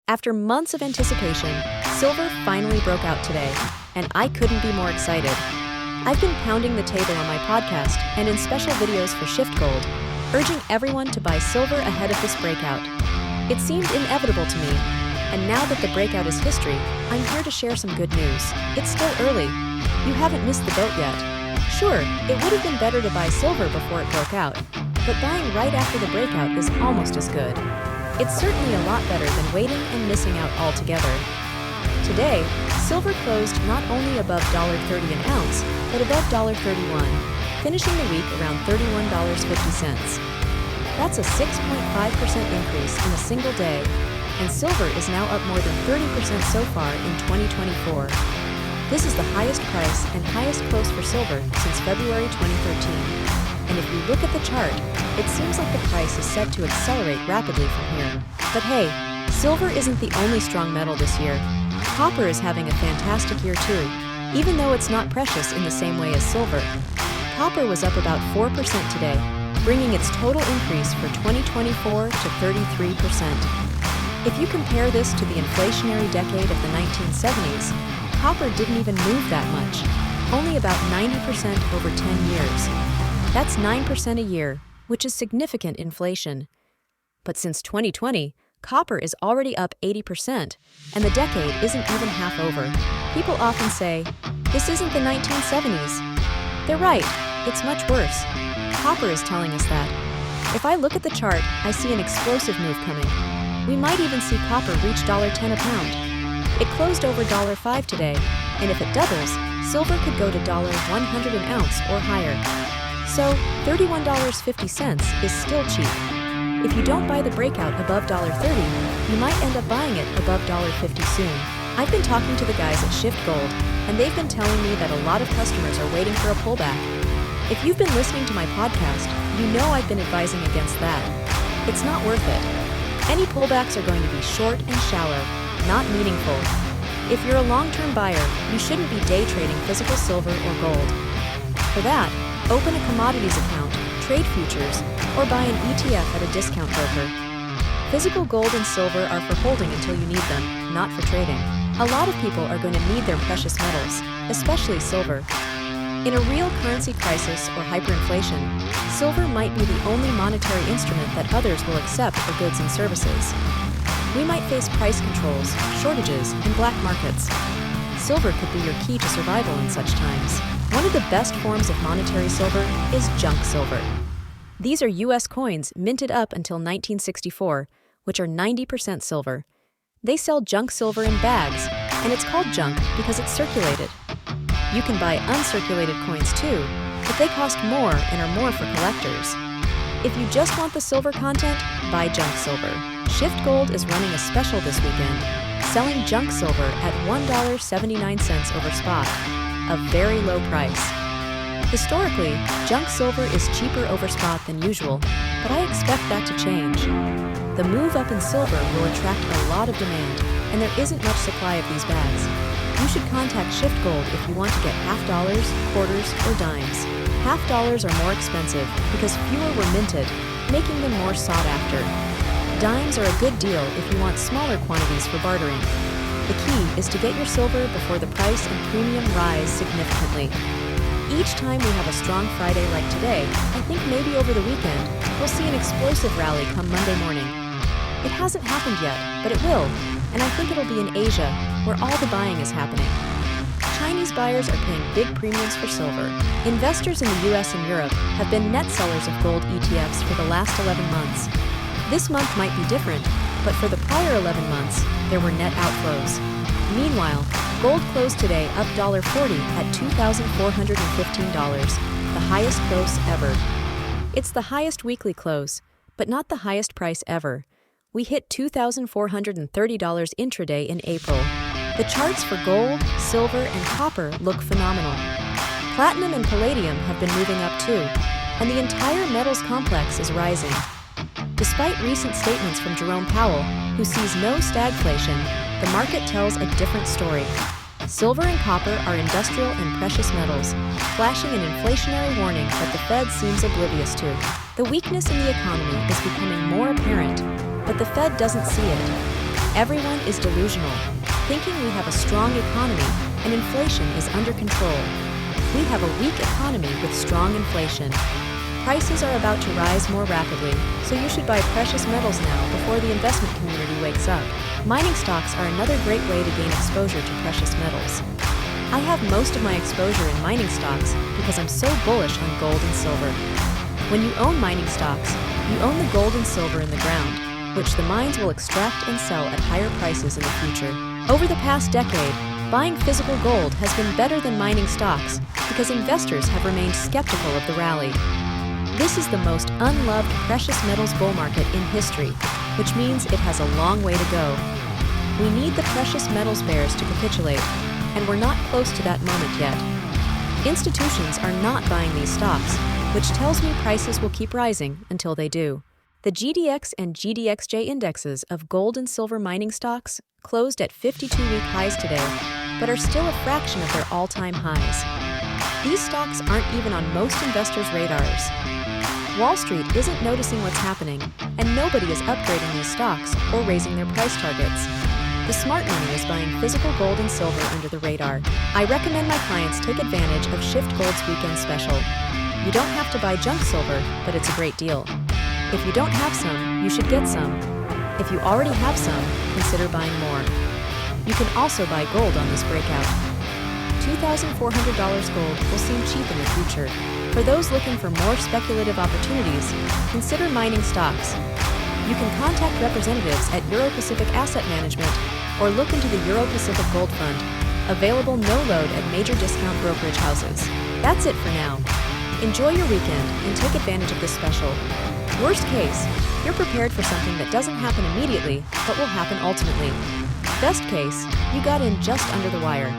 After months of anticipation, silver finally broke out today, and I couldn't be more excited. I've been pounding the table on my podcast and in special videos for Shift Gold, urging everyone to buy silver ahead of this breakout. It seemed inevitable to me, and now that the breakout is history, I'm here to share some good news. It's still early. You haven't missed the boat yet. Sure, it would have been better to buy silver before it broke out, but buying right after the breakout is almost as good. It's certainly a lot better than waiting and missing out altogether. Today, silver closed not only above $30 an ounce, but above $31, finishing the week around $31.50. That's a 6.5% increase in a single day, and silver is now up more than 30% so far in 2024. This is the highest price and highest close for silver since February 2013. And if you look at the chart, it seems like the price is set to accelerate rapidly from here. But hey, silver isn't the only strong metal this year. Copper is having a fantastic year too, even though it's not precious in the same way as silver. Copper was up about 4% today, bringing its total increase for 2024 to 33%. If you compare this to the inflationary decade of the 1970s, copper didn't even move that much, only about 90% over 10 years. That's 9% a year, which is significant inflation. But since 2020, copper is already up 80%, and the decade isn't even half over. People often say, "This isn't the 1970s." They're right, it's much worse. Copper is telling us that. If I look at the chart, I see an explosive move coming. We might even see copper reach $10 a pound. It closed over $5 today, and if it doubles, silver could go to $100 an ounce or higher. So, $31.50 is still cheap. If you don't buy the breakout above $30, you might end up buying it above $50 soon. I've been talking to the guys at Shift Gold, and they've been telling me that a lot of customers are waiting for a pullback. If you've been listening to my podcast, you know I've been advising against that. It's not worth it. Any pullbacks are going to be short and shallow, not meaningful. If you're a long-term buyer, you shouldn't be day trading physical silver or gold. For that, open a commodities account, trade futures, or buy an ETF at a discount broker. Physical gold and silver are for holding until you need them, not for trading. A lot of people are going to need their precious metals, especially silver. In a real currency crisis or hyperinflation, silver might be the only monetary instrument that others will accept for goods and services. We might face price controls, shortages, and black markets. Silver could be your key to survival in such times. One of the best forms of monetary silver is junk silver. These are U.S. coins minted up until 1964, which are 90% silver. They sell junk silver in bags, and it's called junk because it's circulated. You can buy uncirculated coins too, but they cost more and are more for collectors. If you just want the silver content, buy junk silver. Shift Gold is running a special this weekend, selling junk silver at $1.79 over spot, a very low price. Historically, junk silver is cheaper over spot than usual, but I expect that to change. The move up in silver will attract a lot of demand, and there isn't much supply of these bags. You should contact Shift Gold if you want to get half dollars, quarters, or dimes. Half dollars are more expensive because fewer were minted, making them more sought after. Dimes are a good deal if you want smaller quantities for bartering. The key is to get your silver before the price and premium rise significantly. Each time we have a strong Friday like today, I think maybe over the weekend, we'll see an explosive rally come Monday morning. It hasn't happened yet, but it will, and I think it'll be in Asia, where all the buying is happening. Chinese buyers are paying big premiums for silver. Investors in the US and Europe have been net sellers of gold ETFs for the last 11 months. This month might be different, but for the prior 11 months, there were net outflows. Meanwhile, gold closed today up $40 at $2,415, the highest close ever. It's the highest weekly close, but not the highest price ever. We hit $2,430 intraday in April. The charts for gold, silver, and copper look phenomenal. Platinum and palladium have been moving up too, and the entire metals complex is rising. Despite recent statements from Jerome Powell, who sees no stagflation, the market tells a different story. Silver and copper are industrial and precious metals, flashing an inflationary warning that the Fed seems oblivious to. The weakness in the economy is becoming more apparent, but the Fed doesn't see it. Everyone is delusional, thinking we have a strong economy and inflation is under control. We have a weak economy with strong inflation. Prices are about to rise more rapidly, so you should buy precious metals now before the investment community wakes up. Mining stocks are another great way to gain exposure to precious metals. I have most of my exposure in mining stocks because I'm so bullish on gold and silver. When you own mining stocks, you own the gold and silver in the ground, which the mines will extract and sell at higher prices in the future. Over the past decade, buying physical gold has been better than mining stocks because investors have remained skeptical of the rally. This is the most unloved precious metals bull market in history, which means it has a long way to go. We need the precious metals bears to capitulate, and we're not close to that moment yet. Institutions are not buying these stocks, which tells me prices will keep rising until they do. The GDX and GDXJ indexes of gold and silver mining stocks closed at 52-week highs today, but are still a fraction of their all-time highs. These stocks aren't even on most investors' radars. Wall Street isn't noticing what's happening, and nobody is upgrading these stocks or raising their price targets. The smart money is buying physical gold and silver under the radar. I recommend my clients take advantage of Shift Gold's weekend special. You don't have to buy junk silver, but it's a great deal. If you don't have some, you should get some. If you already have some, consider buying more. You can also buy gold on this breakout. $2,400 gold will seem cheap in the future. For those looking for more speculative opportunities, consider mining stocks. You can contact representatives at Euro-Pacific Asset Management or look into the Euro-Pacific Gold Fund, available no load at major discount brokerage houses. That's it for now. Enjoy your weekend and take advantage of this special. Worst case, you're prepared for something that doesn't happen immediately but will happen ultimately. Best case, you got in just under the wire.